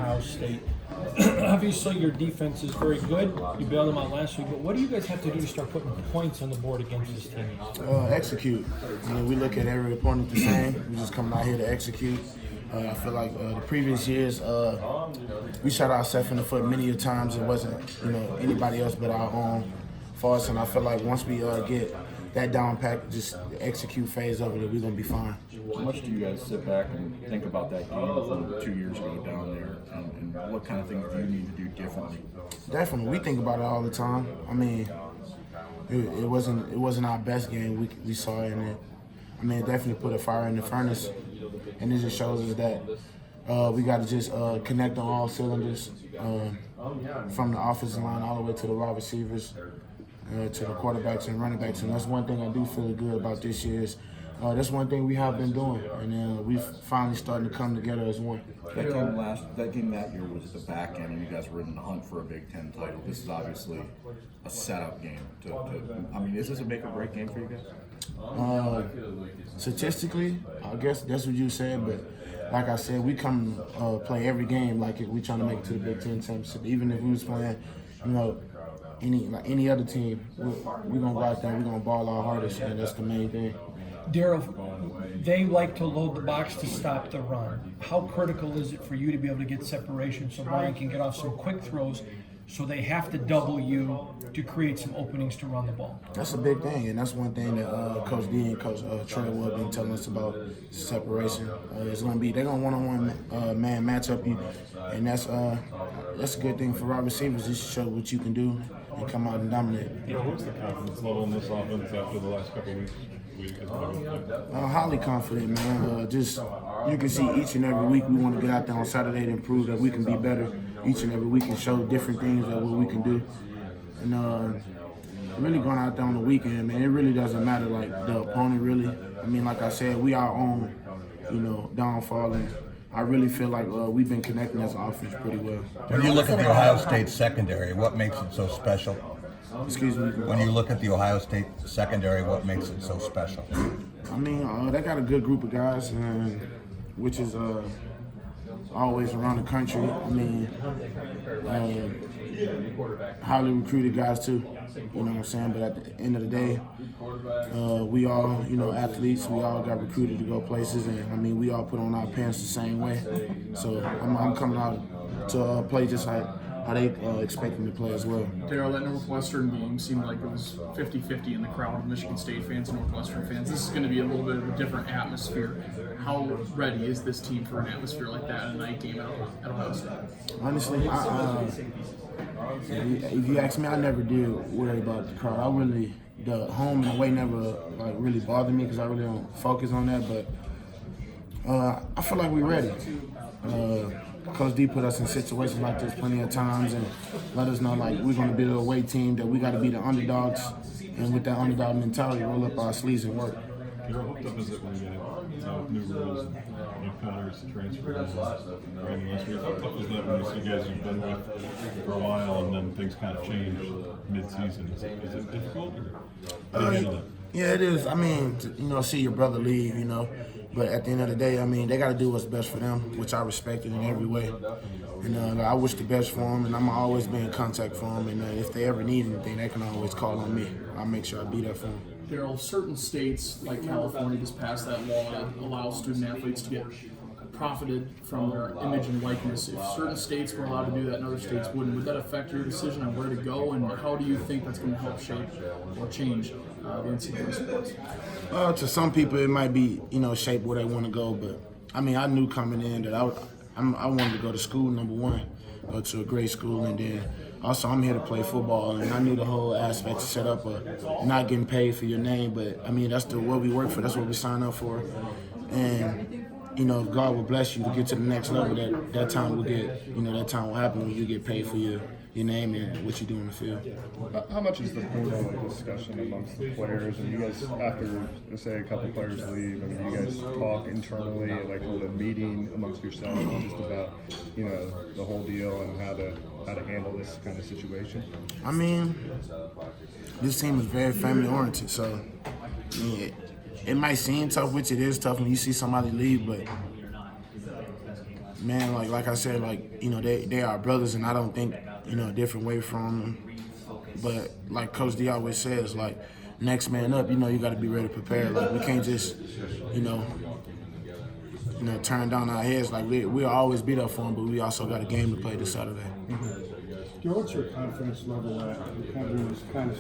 Ohio State. Obviously, your defense is very good. You bailed them out last week, but what do you guys have to do to start putting points on the board against this team? Execute. I mean, we look at every opponent the same. We just coming out here to execute. I feel like the previous years, we shot ourselves in the foot many a times. It wasn't, anybody else but our own faults. And I feel like once we get that down pack, just the execute phase of it, we're gonna be fine. How much do you guys sit back and think about that game from 2 years ago down there, and what kind of things do you need to do differently? Definitely, we think about it all the time. I mean, it wasn't our best game we saw in it. I mean, it definitely put a fire in the furnace, and it just shows us that we got to just connect on all cylinders, from the offensive line all the way to the wide receivers, to the quarterbacks and running backs. And that's one thing I do feel good about this year is that's one thing we have been doing, and we've finally starting to come together as one. That game that year was the back end, and you guys were in the hunt for a Big Ten title. This is obviously a setup game. I mean, is this a make or break game for you guys? Statistically, I guess that's what you said, but like I said, we come play every game like we trying to make it to the Big Ten championship. Even if we was playing, any other team, we're gonna go out there, we're gonna ball our hardest, and that's the main thing. Darrell, they like to load the box to stop the run. How critical is it for you to be able to get separation so Brian can get off some quick throws, so they have to double you to create some openings to run the ball? That's a big thing, and that's one thing that Coach D and Coach Trey will have been telling us about separation. It's gonna be they're gonna one-on-one man match up you, and that's a good thing for our receivers. Just show what you can do and come out and dominate. What's the confidence level in this offense after the last couple of weeks? Highly confident, man. Just you can see each and every week we want to get out there on Saturday and prove that we can be better each and every week and show different things that what we can do. And really going out there on the weekend, man, it really doesn't matter like the opponent really. I mean, like I said, we our own, downfall, and I really feel like we've been connecting as an offense pretty well. When you look at the Ohio State secondary, what makes it so special? Excuse me? When you look at the Ohio State secondary, what makes it so special? I mean, they got a good group of guys, which is always around the country. I mean, highly recruited guys too. You know what I'm saying? But at the end of the day, we all, athletes. We all got recruited to go places, and I mean, we all put on our pants the same way. So I'm coming out to play just how they expect me to play as well. Darrell, that Northwestern game seemed like it was 50-50 in the crowd of Michigan State fans and Northwestern fans. This is going to be a little bit of a different atmosphere. How ready is this team for an atmosphere like that in a night game at Ohio State? Honestly, if you ask me, I never did worry about the crowd. The home and away never really bothered me because I really don't focus on that. But I feel like we're ready. Coach D put us in situations like this plenty of times and let us know we're going to be the away team, that we got to be the underdogs, and with that underdog mentality, roll up our sleeves and work. You're hooked up, is it, when you get new rules, counters, transfers, Brandon last week? How tough is that when you see guys you've been with for a while and then things kind of change mid-season? Is it difficult? Yeah, it is. I mean, see your brother leave, But at the end of the day, I mean, they got to do what's best for them, which I respect it in every way. And I wish the best for them, and I'm always be in contact for them. And if they ever need anything, they can always call on me. I'll make sure I be there for them. Darrell, certain states like California just passed that law that allows student athletes to get profited from their image and likeness. If certain states were allowed to do that and other states wouldn't, would that affect your decision on where to go, and how do you think that's going to help shape or change the NCAA sports? To some people, it might be, shape where they want to go, but I mean, I knew coming in that I wanted to go to school, number one, go to a great school, and then also I'm here to play football, and I knew the whole aspect set up of not getting paid for your name, but I mean, that's what we work for, that's what we sign up for, and if God will bless you to get to the next level, that time will that time will happen when you get paid for your name and what you do in the field. How much is the portal discussion amongst the players? And you guys, after, say, a couple players leave, I mean, you guys talk internally, hold a meeting amongst yourselves just about, the whole deal and how to handle this kind of situation? I mean, this team is very family-oriented, so it might seem tough, which it is tough when you see somebody leave, but Man, like I said, they are brothers, and I don't think a different way from them. But like Coach D always says, like next man up, you got to be ready to prepare. Like we can't just turn down our heads. Like we'll always be there for them, but we also got a game to play this Saturday. Joe, what's your confidence level at? Having this kind of